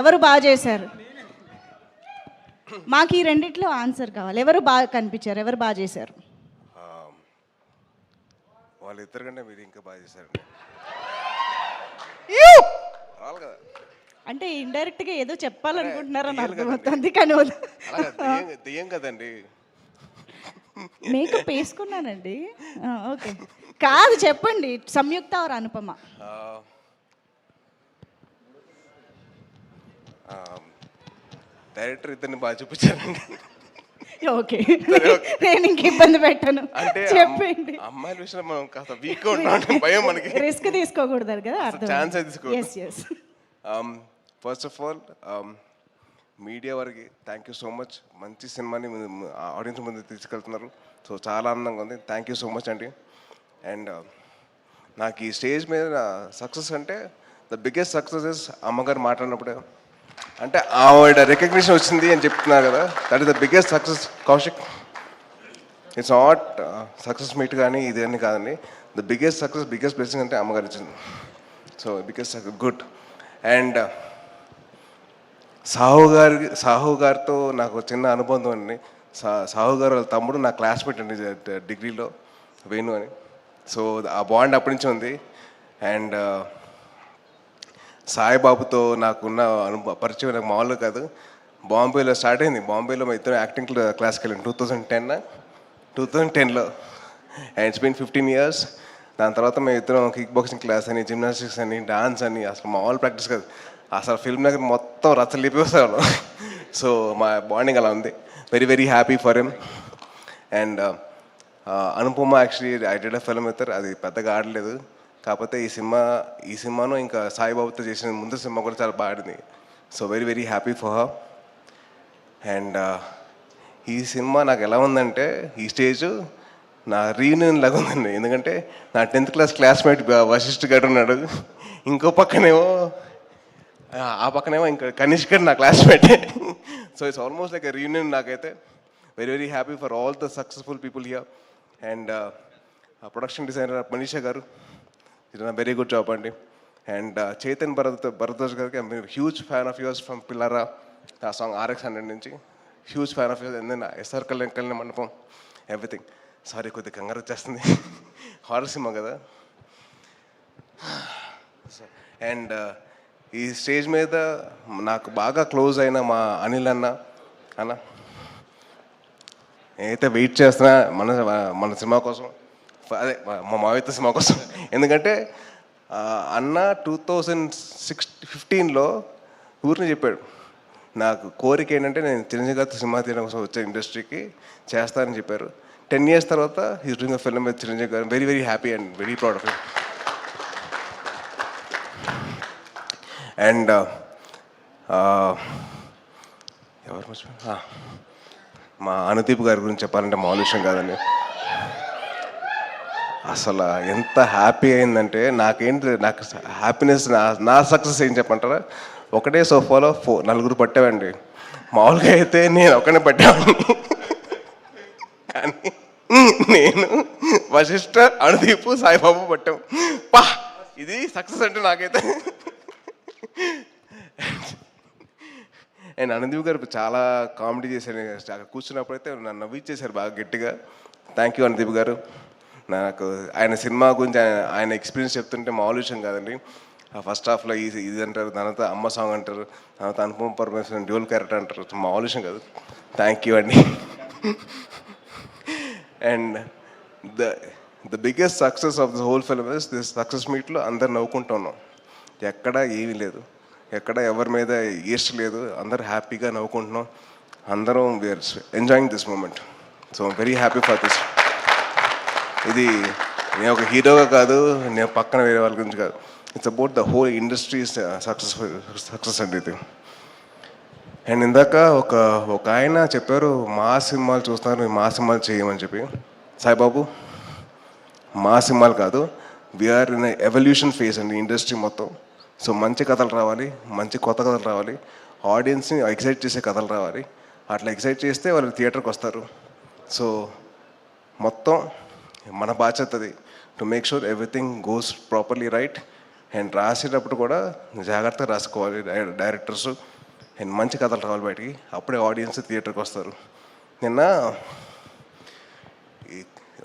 ఎవరు బాగా చేశారు? మాకు ఈ రెండిట్లో ఆన్సర్ కావాలి. ఎవరు బాగా కనిపించారు? ఎవరు బాగా చేశారు? వాళ్ళిద్దరు కంటే మీరు ఇంకా బాగా చేశారండి. రావాలి కదా, అంటే ఇండైరెక్ట్గా ఏదో చెప్పాలనుకుంటున్నారని దెయ్యాలు అర్థమవుతుంది కానీ అలాగే దెయ్యం కదండి. మేకప్ వేసుకున్నానండి. ఓకే, కాదు చెప్పండి. సంయుక్త ఆర్ అనుపమ? డైరెక్టర్ ఇద్దరిని బాగా చూపించారండి. ఓకే, నేను ఇంక ఇబ్బంది పెట్టను. అంటే చెప్పండి. అమ్మాయిల విషయంలో మనం కాస్త వీక్ గా ఉంటాం, భయం మనకి. రిస్క్ తీసుకోకూడదు కదా, ఛాన్స్ తీసుకో. Yes yes. First of all media వారికి థ్యాంక్ యూ సో మచ్. మంచి సినిమాని ఆడియన్స్ ముందు తీసుకెళ్తున్నారు. సో చాలా ఆనందంగా ఉంది. థ్యాంక్ యూ సో మచ్ అండి. అండ్ నాకు ఈ స్టేజ్ మీద సక్సెస్ అంటే ద బిగ్గెస్ట్ సక్సెస్ ఇస్ అమ్మగారు మాట్లాడినప్పుడే, అంటే ఆవిడ రికగ్నిషన్ వచ్చింది అని చెప్తున్నారు కదా, that is the biggest success. Kaushik, it's not success meet కానీ ఇది అని కాదండి. The biggest success, biggest blessing అంటే అమ్మగారు ఇచ్చింది. So biggest success, good. And Sahu గారితో నాకు చిన్న అనుబంధం అండి. సాహు గారు వాళ్ళ తమ్ముడు నా క్లాస్మేట్ అండి డిగ్రీలో, వేణు అని. సో ఆ బాండ్ అప్పటి నుంచి ఉంది. అండ్ సాయిబాబుతో నాకున్న పరిచయం నాకు మామూలుగా కాదు. బాంబేలో స్టార్ట్ అయింది. బాంబేలో మా ఇద్దరు యాక్టింగ్ క్లాస్కి వెళ్ళాను 2010లో. And it's been 15 years. దాని తర్వాత మేము ఇద్దరం కిక్ బాక్సింగ్ క్లాస్ అని, జిమ్నాస్టిక్స్ అని, డాన్స్ అని, అసలు మామూలు ప్రాక్టీస్ కాదు. అసలు ఫిల్మ్ నగర్ మొత్తం రచ్చలు లేపేసేవాళ్ళం. సో మా బాండింగ్ అలా ఉంది. Very very happy for him. And Anupama actually I did a film with her. అది పెద్దగా ఆడలేదు. కాకపోతే ఈ సినిమాను ఇంకా సాయిబాబుతో చేసిన ముందు సినిమా కూడా చాలా బాగుంది. So very very happy for her. And ఈ సినిమా నాకు ఎలా ఉందంటే, ఈ స్టేజ్ నా రీయూనియన్ లాగా ఉందండి. ఎందుకంటే నా 10th క్లాస్ క్లాస్మేట్ వశిష్ఠ గారు ఉన్నాడు. ఇంకో పక్కనేమో ఇంకా కనిష్క్ గారు నా క్లాస్మేటే. So it's almost like reunion నాకైతే. Very very happy for all the successful people here. And production designer Manisha గారు, ఇది వెరీ గుడ్ జాబ్ అండి. అండ్ చైతన్ భరద్వాజ్ గారికి I'm huge fan of yours from పిల్లరా, ఆ సాంగ్ RX100 నుంచి huge fan of yours. And then SR Kalyana Mandapam, everything. Sorry, కొద్దిగా కంగారు వచ్చేస్తుంది, హారర్ సినిమా కదా. అండ్ ఈ స్టేజ్ మీద నాకు బాగా క్లోజ్ అయిన మా అనిల్ అన్న నేనైతే వెయిట్ చేస్తున్నా మన సినిమా కోసం, అదే మా మావిత సినిమా కోసం. ఎందుకంటే అన్న 2015లో ఊరిని చెప్పాడు, నాకు కోరిక ఏంటంటే నేను చిరంజీవి గారితో సినిమా తీయడం కోసం వచ్చే ఇండస్ట్రీకి చేస్తానని చెప్పారు. 10 years తర్వాత he's doing a film with Chiranjeevi గారు. Very very happy and very proud of him. And ఎవరు మర్చిపోయారు, మా అనుదీప్ గారి గురించి చెప్పాలంటే మామూలు విషయం కాదండి. అసలు ఎంత హ్యాపీ అయిందంటే, నాకు హ్యాపీనెస్, నా సక్సెస్ ఏం చెప్పంటారా, ఒకటే సోఫాలో 4 పట్టామండి. మామూలుగా అయితే నేను ఒకనే పట్టామండి, కానీ నేను వశిష్ఠ, అనుదీప్, సాయిబాబు పట్టాం. పా, ఇది సక్సెస్ అంటే నాకైతే. అండ్ అనుదీప్ గారు చాలా కామెడీ చేశారు. అక్కడ కూర్చున్నప్పుడైతే నన్ను నవ్విచ్చేశారు బాగా గట్టిగా. థ్యాంక్ యూ అనుదీప్ గారు. నాకు ఆయన సినిమా గురించి ఆయన ఎక్స్పీరియన్స్ చెప్తుంటే మామూలు విషయం కాదండి. ఫస్ట్ హాఫ్లో ఇది అంటారు, తర్వాత అమ్మ సాంగ్ అంటారు, తర్వాత అనుపమ పరమేశ్వరన్ డ్యూల్ క్యారెక్టర్ అంటారు. మామూలు విషయం కాదు. థ్యాంక్ యూ అండి. And the biggest success of the whole film is this success మీట్లో అందరు నవ్వుకుంటూ ఉన్నాం. ఎక్కడ ఏమీ లేదు, ఎక్కడ ఎవరి మీద ఈర్ష లేదు, అందరు హ్యాపీగా నవ్వుకుంటున్నాం. అందరం we are enjoying this moment. So very happy for this. ఇది నేను ఒక హీరోగా కాదు, నేను పక్కన వేరే వాళ్ళ గురించి కాదు, it's about the whole industry success అండి ఇది. అండ్ ఇందాక ఒక ఆయన చెప్పారు, మా సినిమాలు చూస్తున్నారు, మా సినిమాలు చేయమని చెప్పి. సాయిబాబు, మా సినిమాలు కాదు, వీఆర్ ఇన్ ఎవల్యూషన్ ఫేజ్ అండి ఇండస్ట్రీ మొత్తం. సో మంచి కథలు రావాలి, మంచి కొత్త కథలు రావాలి, ఆడియన్స్ని ఎక్సైట్ చేసే కథలు రావాలి. అట్లా ఎక్సైట్ చేస్తే వాళ్ళు థియేటర్కి వస్తారు. సో మొత్తం మన బాధ్యత అది, to make sure everything goes properly right. And రాసేటప్పుడు కూడా జాగ్రత్తగా రాసుకోవాలి డైరెక్టర్స్. అండ్ మంచి కథలు రావాలి బయటికి, అప్పుడే ఆడియన్స్ థియేటర్కి వస్తారు. నిన్న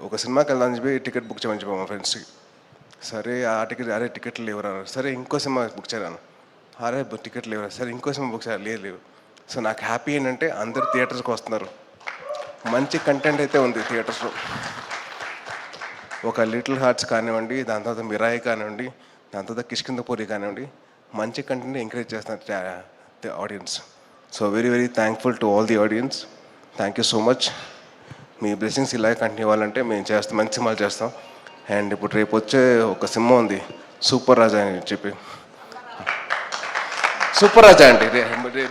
ఒక సినిమాకి వెళ్దామని చెప్పి టికెట్ బుక్ చేయమని చెప్పాము మా ఫ్రెండ్స్కి. సరే ఆ టికెట్, అరే టికెట్లు లేవురా, సరే ఇంకో సినిమా బుక్ చేయరాను, అరే టికెట్లు లేవురా, సరే ఇంకో సినిమా బుక్ చేయాలి, లేవు. సో నాకు హ్యాపీ ఏంటంటే అందరు థియేటర్స్కి వస్తున్నారు, మంచి కంటెంట్ అయితే ఉంది థియేటర్స్లో. ఒక లిటిల్ హార్ట్స్ కానివ్వండి, దాని తర్వాత మిరాయి కానివ్వండి, దాని తర్వాత కిష్కిందపూరి కానివ్వండి, మంచి కంటెంట్ ఎంకరేజ్ చేస్తున్నారు audience. So very very thankful to all the audience. Thank you so much. Me blessings ఇలాగే కంటిన్యూ అవ్వాలంటే మేము చేస్తాం, మంచి సినిమాలు చేస్తాం. అండ్ ఇప్పుడు రేపు వచ్చే ఒక సినిమా ఉంది సూపర్ రాజా అని చెప్పి, సూపర్ రాజా అండి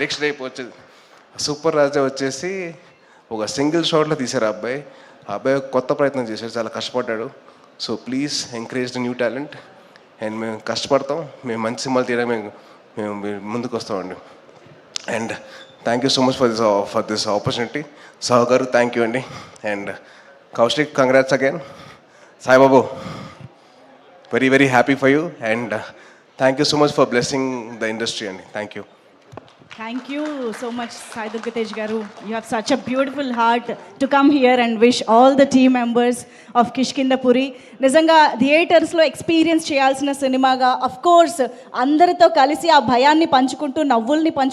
నెక్స్ట్ రేపు వచ్చేది. సూపర్ రాజా వచ్చేసి ఒక సింగిల్ షాట్లో తీశారు ఆ అబ్బాయి కొత్త ప్రయత్నం చేశాడు, చాలా కష్టపడ్డాడు. So please encourage the new talent. And మేము కష్టపడతాం, మేము మంచి సినిమాలు తీయడానికి మేము ముందుకు వస్తామండి. And thank you so much for this opportunity. Sahu గారు థ్యాంక్ యూ అండి. And Kaushik congrats again. Saibabu very very happy for you. And thank you so much for blessing the industry అండి. Thank you. Thank you so much, Sai Durgatej Garu. You have such a beautiful heart to come here and wish all the team members of Kishkindapuri. నిజంగా థియేటర్స్లో experience చేయాల్సిన సినిమాగా, of course అందరితో కలిసి ఆ భయాన్ని పంచుకుంటూ నవ్వుల్ని పంచుకుంటూ